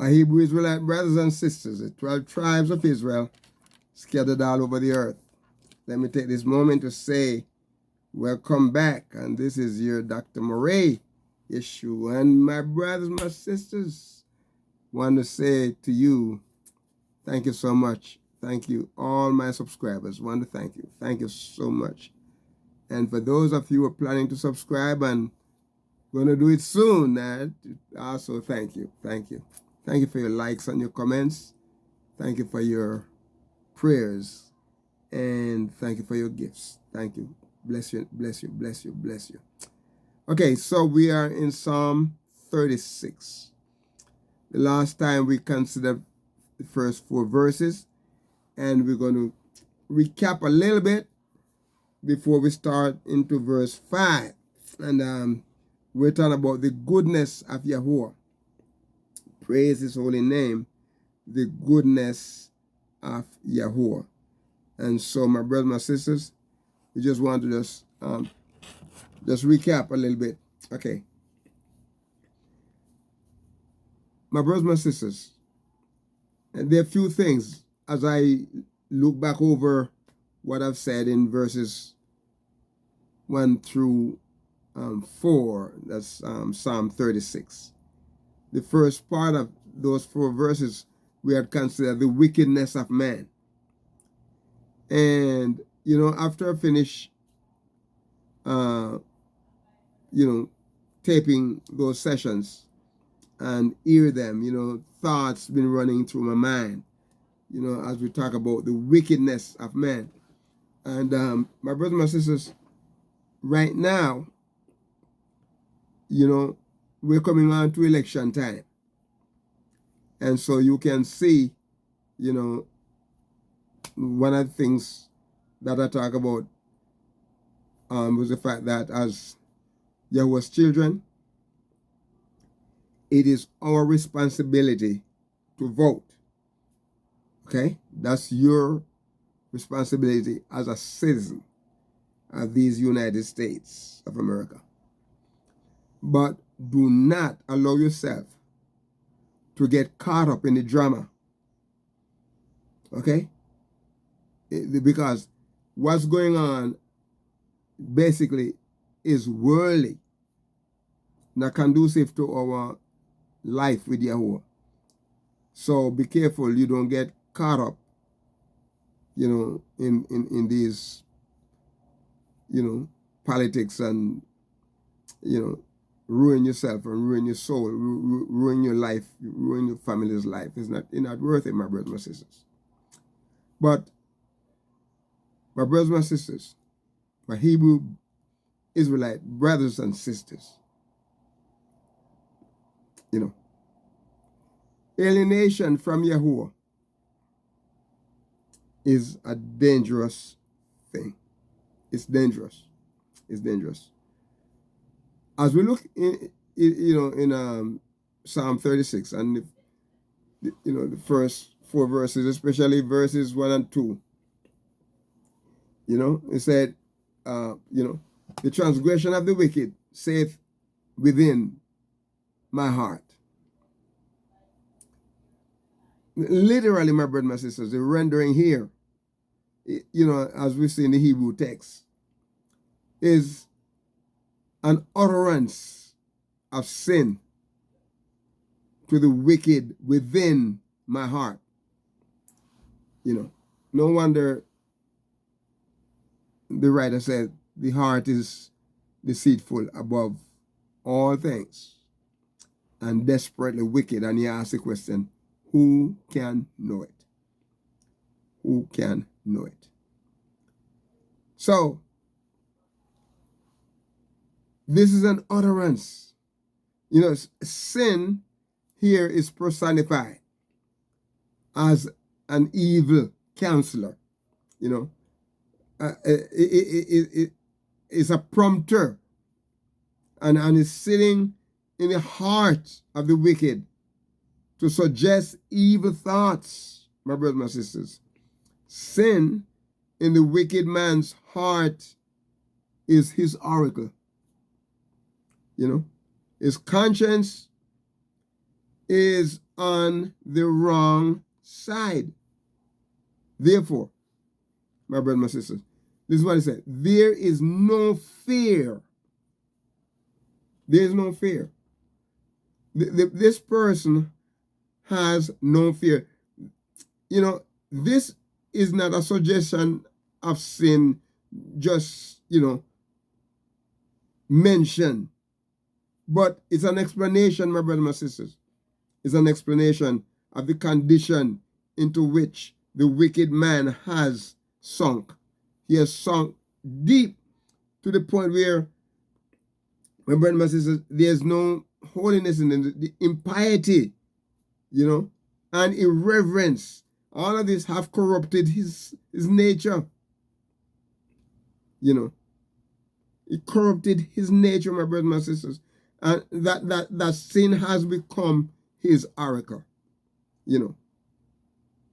Our Hebrew Israelite brothers and sisters, the 12 tribes of Israel, scattered all over the earth. Let me take this moment to say, welcome back. And this is your Dr. Murray Yeshua. And my brothers, my sisters, want to say to you, thank you so much. Thank you, all my subscribers. Want to thank you. Thank you so much. And for those of you who are planning to subscribe and going to do it soon, also thank you. Thank you. Thank you for your likes and your comments. Thank you for your prayers. And thank you for your gifts. Thank you. Bless you, bless you, bless you, bless you. Okay, so we are in Psalm 36. The last time we considered the first 4 verses, and we're going to recap a little bit before we start into verse 5. And we're talking about the goodness of Yahuwah. Praise His holy name, the goodness of Yahuwah. And so, my brothers, my sisters, we just want to just recap a little bit. Okay. My brothers, my sisters, and there are a few things as I look back over what I've said in verses 1 through 4. That's Psalm 36. The first part of those 4 verses, we had considered the wickedness of man. And, after I finish, taping those sessions and hear them, thoughts been running through my mind, as we talk about the wickedness of man. And my brothers and my sisters, right now, we're coming on to election time. And so you can see, one of the things that I talk about was the fact that as Yahuwah's children, it is our responsibility to vote. Okay? That's your responsibility as a citizen of these United States of America. But do not allow yourself to get caught up in the drama. Okay? Because what's going on basically is worldly, not conducive to our life with Yahuwah. So be careful you don't get caught up, in these, politics and, ruin yourself and ruin your soul, ruin your life, ruin your family's life. It's not worth it, my brothers, my sisters. But my brothers, my sisters, my Hebrew Israelite brothers and sisters, alienation from Yahuwah is a dangerous thing. It's dangerous. It's dangerous. As we look in Psalm 36 and the first 4 verses, especially verses 1 and 2, it said, the transgression of the wicked saith within my heart. Literally, my brothers and my sisters, the rendering here, as we see in the Hebrew text, is an utterance of sin to the wicked within my heart. No wonder the writer said the heart is deceitful above all things and desperately wicked. And he asked the question, who can know it? Who can know it? So, this is an utterance. Sin here is personified as an evil counselor. It is a prompter and is sitting in the heart of the wicked to suggest evil thoughts, my brothers and my sisters. Sin in the wicked man's heart is his oracle. His conscience is on the wrong side. Therefore, my brothers and my sisters, this is what he said. There is no fear. There is no fear. This person has no fear. You know, this is not a suggestion of sin, just, mentioned. But it's an explanation, my brothers and my sisters. It's an explanation of the condition into which the wicked man has sunk. He has sunk deep to the point where, my brothers and my sisters, there's no holiness in it. The impiety, and irreverence. All of this have corrupted his nature. It corrupted his nature, my brothers and my sisters. And that sin has become his oracle.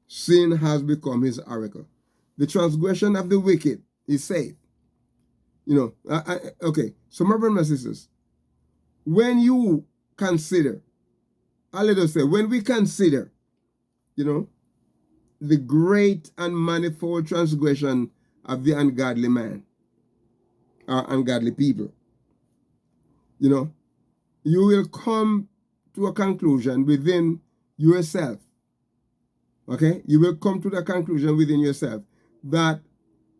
Sin has become his oracle. The transgression of the wicked is safe. Okay. So, my brothers and my sisters, when you consider, let us say, when we consider, the great and manifold transgression of the ungodly man, or ungodly people, you will come to a conclusion within yourself. Okay? You will come to the conclusion within yourself that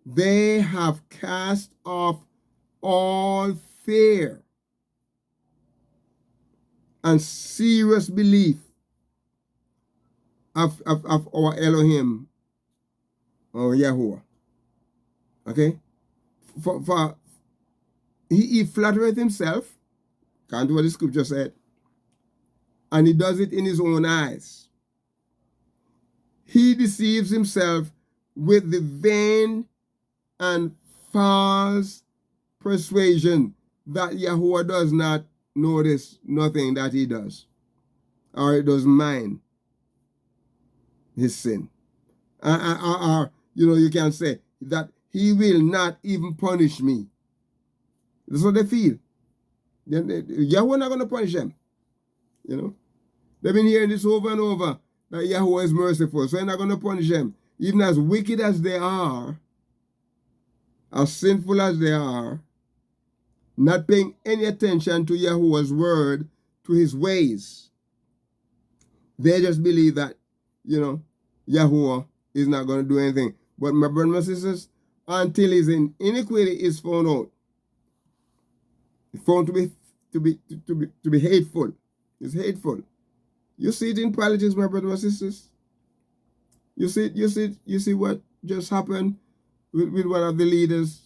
they have cast off all fear and serious belief of our Elohim or Yahuwah. Okay? For he flattereth himself, can't do what the scripture said, and he does it in his own eyes. He deceives himself with the vain and false persuasion that Yahuwah does not notice nothing that he does, or it doesn't mind his sin. Or you can say that he will not even punish me. That's what they feel. Yahuwah not going to punish them. They've been hearing this over and over, that Yahuwah is merciful, so he's not going to punish them. Even as wicked as they are, as sinful as they are, not paying any attention to Yahuwah's word, to his ways. They just believe that, Yahuwah is not going to do anything. But my brothers and sisters, until his iniquity is found out, found to be hateful. It's hateful. You see it in politics, my brothers and sisters. You see what just happened with one of the leaders.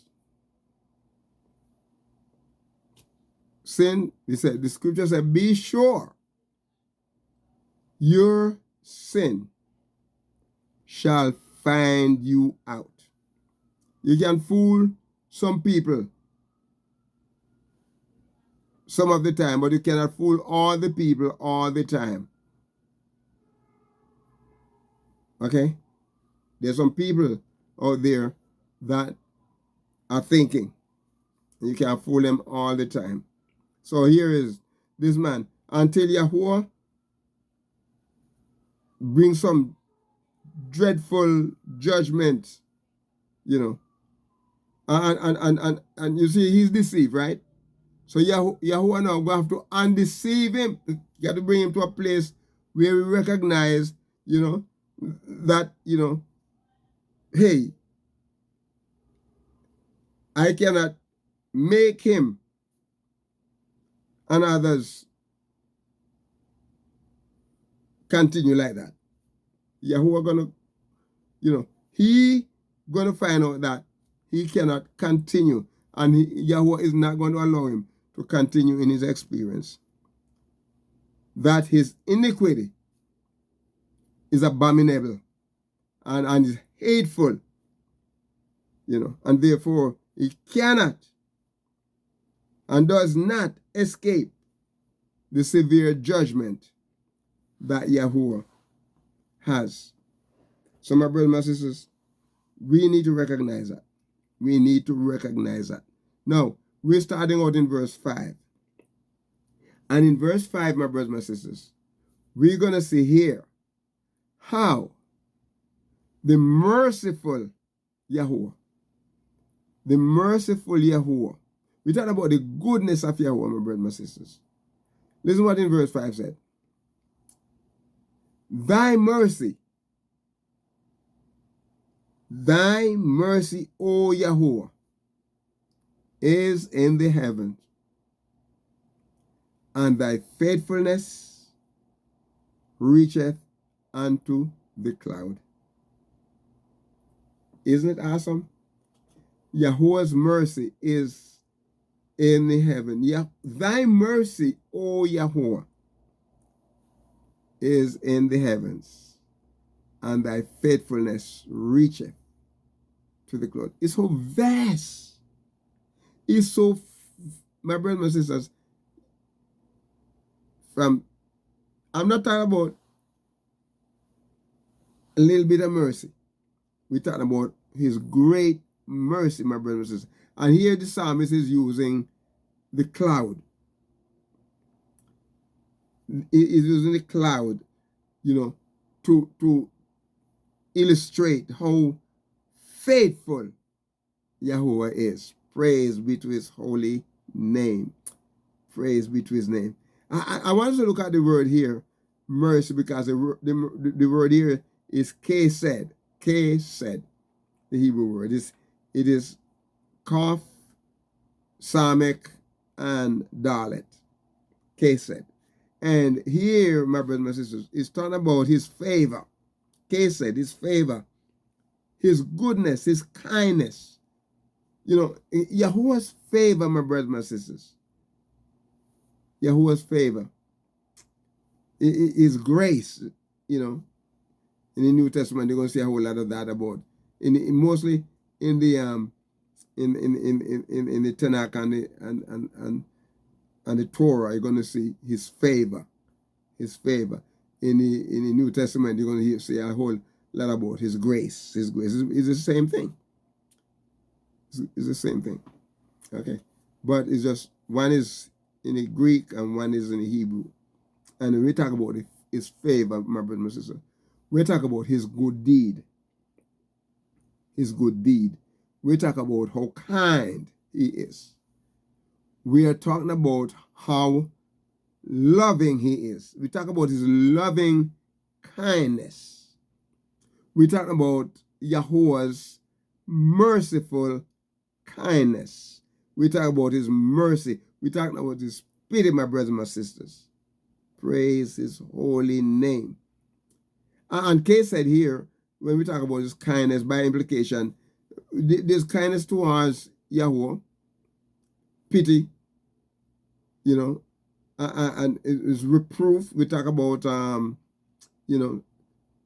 Sin, the scripture said, be sure your sin shall find you out. You can fool some people some of the time, but you cannot fool all the people all the time. Okay? There's some people out there that are thinking. You can't fool them all the time. So here is this man. Until Yahuwah brings some dreadful judgment, and you see he's deceived, right? So Yahuwah now going to have to undeceive him. You got to bring him to a place where we recognize, that, hey, I cannot make him and others continue like that. Yahuwah gonna, he gonna find out that he cannot continue, and Yahuwah is not going to allow him to continue in his experience. That his iniquity is abominable and is hateful, and therefore he cannot and does not escape the severe judgment that Yahuwah has. So my brothers and my sisters, we need to recognize that. We need to recognize that. Now, we're starting out in verse 5. And in verse 5, my brothers and my sisters, we're going to see here how the merciful Yahuwah, the merciful Yahuwah, we talk about the goodness of Yahuwah, my brothers and sisters. Listen what in verse 5 said. Thy mercy, O Yahuwah, is in the heavens, and thy faithfulness reacheth unto the cloud. Isn't it awesome? Yahuwah's mercy is in the heaven. Thy mercy, O Yahuwah, is in the heavens, and thy faithfulness reacheth to the cloud. It's so vast. It's so, my brothers and sisters, I'm not talking about a little bit of mercy. We're talking about his great mercy, my brothers and sisters. And here the psalmist is using the cloud. He's using the cloud, to illustrate how faithful Yahuwah is. Praise be to his holy name. Praise be to his name. I want us to look at the word here, mercy, because the word here is kesed. Kesed, the Hebrew word. It is Kaf, Samek, and Dalet. Kesed. And here, my brothers and sisters, it's talking about his favor. Kesed, his favor, his goodness, his kindness. Yahuwah's favor, my brothers and sisters. Yahuwah's favor. His grace, in the New Testament, you're going to see a whole lot of that about. Mostly in the in the Tanakh and the Torah, you're going to see his favor. His favor. In the New Testament, you're going to see a whole lot about his grace. His grace is the same thing. It's the same thing. Okay. But it's just one is in the Greek and one is in the Hebrew. And when we talk about his favor, my brother and sister, we talk about his good deed. His good deed. We talk about how kind he is. We are talking about how loving he is. We talk about his loving kindness. We talk about Yahuwah's merciful kindness. We talk about his mercy. We talk about his pity, my brothers and my sisters. Praise his holy name. And Kay said here, when we talk about his kindness, by implication, there's kindness towards Yahuwah, pity, and it's reproof. We talk about,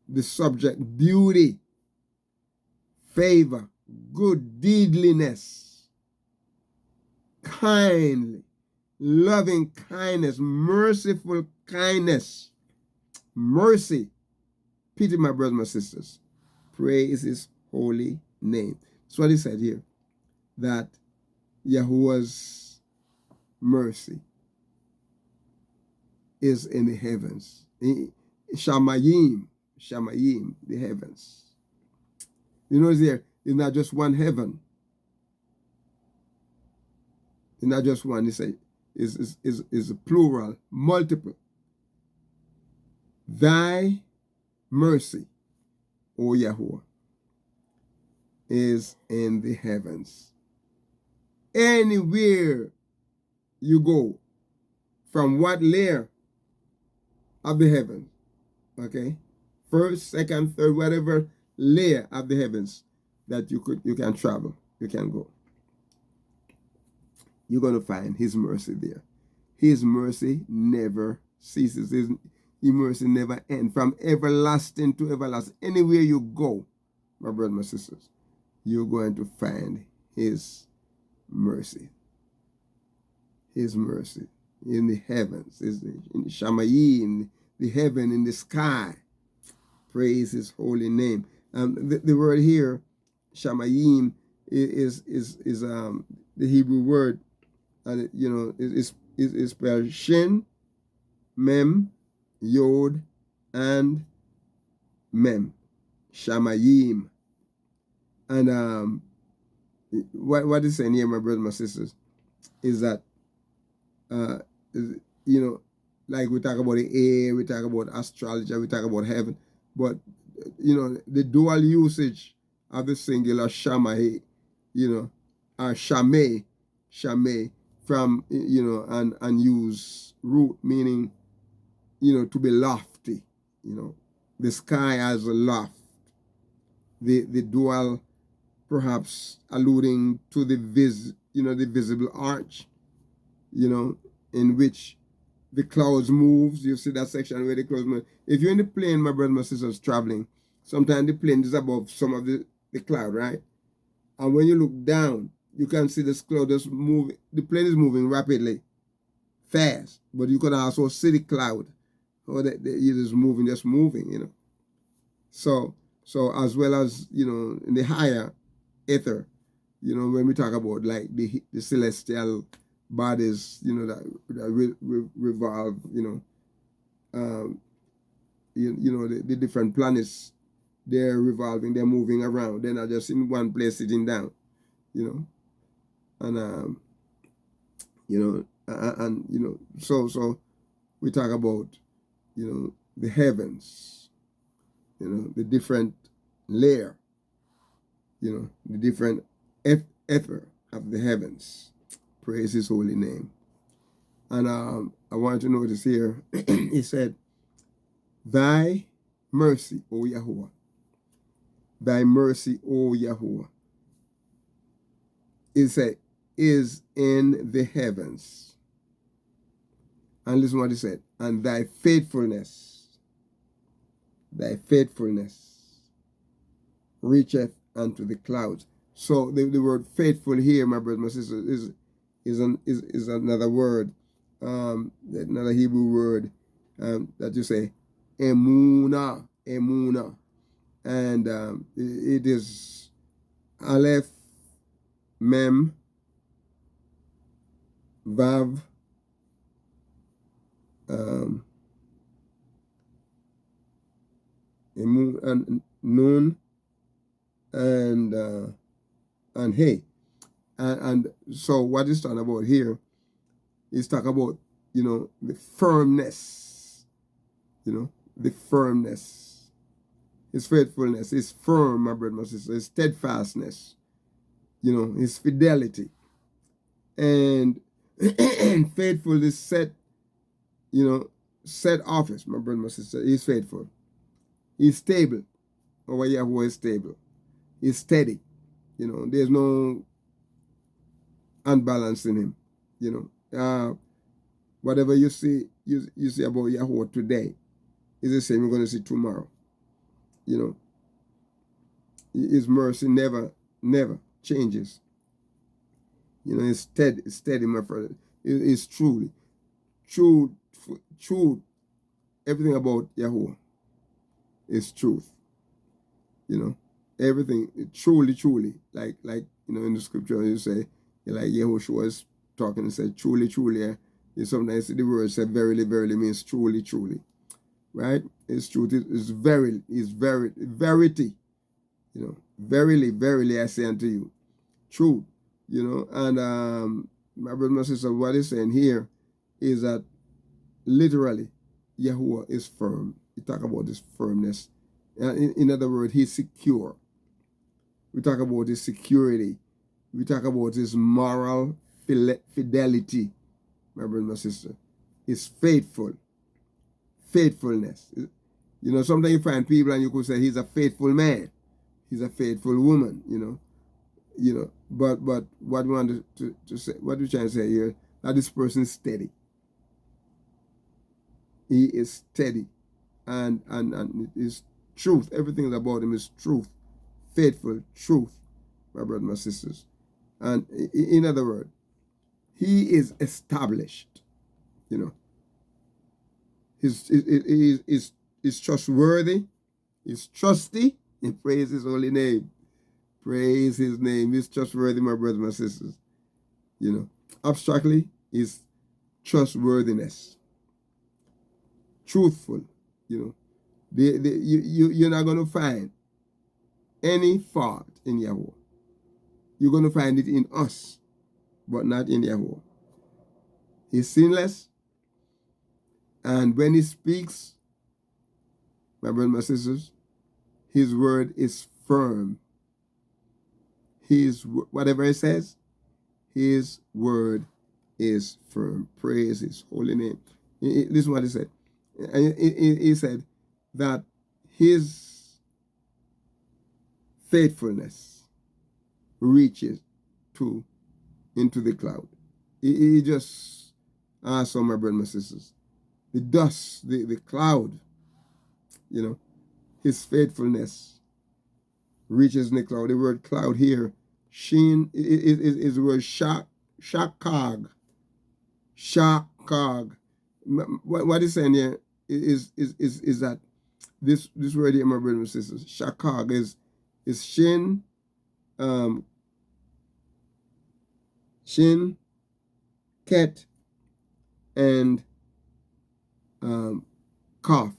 the subject, beauty, favor, good deedliness, kindly, loving kindness, merciful kindness, mercy, pity, my brothers and my sisters. Praise his holy name. That's what he said here, that Yahuwah's mercy is in the heavens. Shamayim, the heavens. You notice there, it's not just one heaven. It's not just one. It's a plural, multiple. Thy mercy, O Yahuwah, is in the heavens. Anywhere you go, from what layer of the heavens, okay? First, second, third, whatever layer of the heavens that you can travel, you can go. You're going to find his mercy there. His mercy never ceases. His mercy never ends. From everlasting to everlasting. Anywhere you go, my brothers and my sisters, you're going to find his mercy. His mercy in the heavens, in the Shamayim, the heaven, in the sky. Praise his holy name. The word here, Shamayim, is the Hebrew word, and is spelled Shin, Mem, Yod, and Mem, Shamayim. And what is saying here, my brothers and my sisters, is that, like we talk about the air, we talk about astrology, we talk about heaven, but, the dual usage of the singular Shamahe, or Shamay, from, and use root, meaning, to be lofty, the sky as a loft, the dual perhaps alluding to the visible arch, in which the clouds moves. You see that section where the clouds move. If you're in the plane, my brothers and my sisters, traveling, sometimes the plane is above some of the cloud, right? And when you look down, you can see this cloud just move. The plane is moving rapidly, fast, but you can also see the cloud, or that it is just moving. So as well as, in the higher ether, when we talk about like the celestial bodies, that revolve, the different planets, they're revolving, they're moving around. They're not just in one place sitting down, and so we talk about, the heavens, the different layer, the different ether of the heavens. Praise his holy name. And I want you to notice here, he said, thy mercy, O Yahuwah. Thy mercy, O Yahuwah. It said, is in the heavens. And listen what he said. And thy faithfulness reacheth unto the clouds. So the word faithful here, my brothers, my sisters, is another word, another Hebrew word, that you say, emuna, and it is Aleph, Mem, Vav, and Nun, and Hey. And so what he's talking about here is talking about, the firmness, the firmness, his faithfulness, his firm, my brother, my sister, his steadfastness, his fidelity. And faithfulness set office, my brother, my sister. He's faithful. He's stable. Over Yahuwah is stable. He's steady. There's no unbalance in him. Whatever you see about Yahuwah today is the same you're going to see tomorrow. His mercy never changes. It's steady, my brother. It's truly, true. Everything about Yahuwah is truth. Everything truly, like in the scripture you say, like Yahushua was talking and said, truly, sometimes the word said verily means truly, right? It's truth. It's verity. Verily I say unto you, truth. And my brother, my sister, what he's saying here is that literally Yahuwah is firm. He talk about his firmness. In other words, he's secure. We talk about his security. We talk about his moral fidelity, my brother, my sister. His faithfulness. Sometimes you find people and you could say he's a faithful man. He's a faithful woman, But what we want to say, what we're trying to say here, that this person is steady. He is steady. And his truth, everything about him is truth. Faithful, truth, my brothers, my sisters. And in other words, he is established, He's trustworthy, he's trusty, and praise his holy name. Praise his name. He's trustworthy, my brothers, my sisters. Abstractly, is trustworthiness. truthful. You know, you're not going to find any fault in Yahuwah. You're going to find it in us, but not in Yahuwah. He's sinless, and when he speaks, my brothers and my sisters, his word is firm. Whatever he says, his word is firm. Praise his holy name. This is what he said. He said that his faithfulness reaches into the cloud. He just asked all my brothers and sisters, the dust, the cloud, you know, his faithfulness reaches in the cloud. The word cloud here, Shin, is the word shakag. Shakag. What is saying here is that this word here, my brothers and sisters, shakag is shin, shin, ket, and kaf.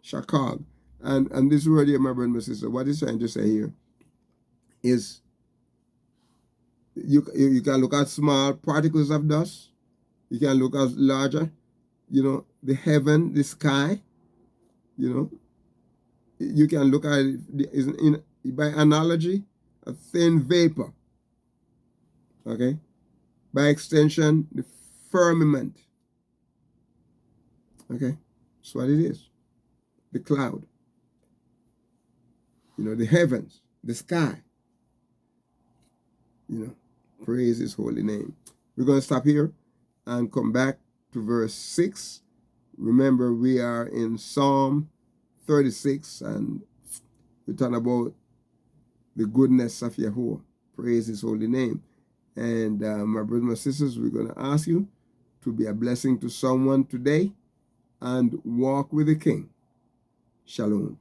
Shakag. And this word here, my brother and my sister, what it's trying to say here is you can look at small particles of dust. You can look at larger, you know, the heaven, the sky, you know. You can look at it by analogy, a thin vapor. Okay? By extension, the firmament. Okay? That's what it is. The cloud. You know, the heavens, the sky. You know, praise his holy name. We're going to stop here and come back to verse 6. Remember, we are in Psalm 36, and we're talking about the goodness of Yahuwah. Praise his holy name. And my brothers and my sisters, we're going to ask you to be a blessing to someone today and walk with the King. Shalom.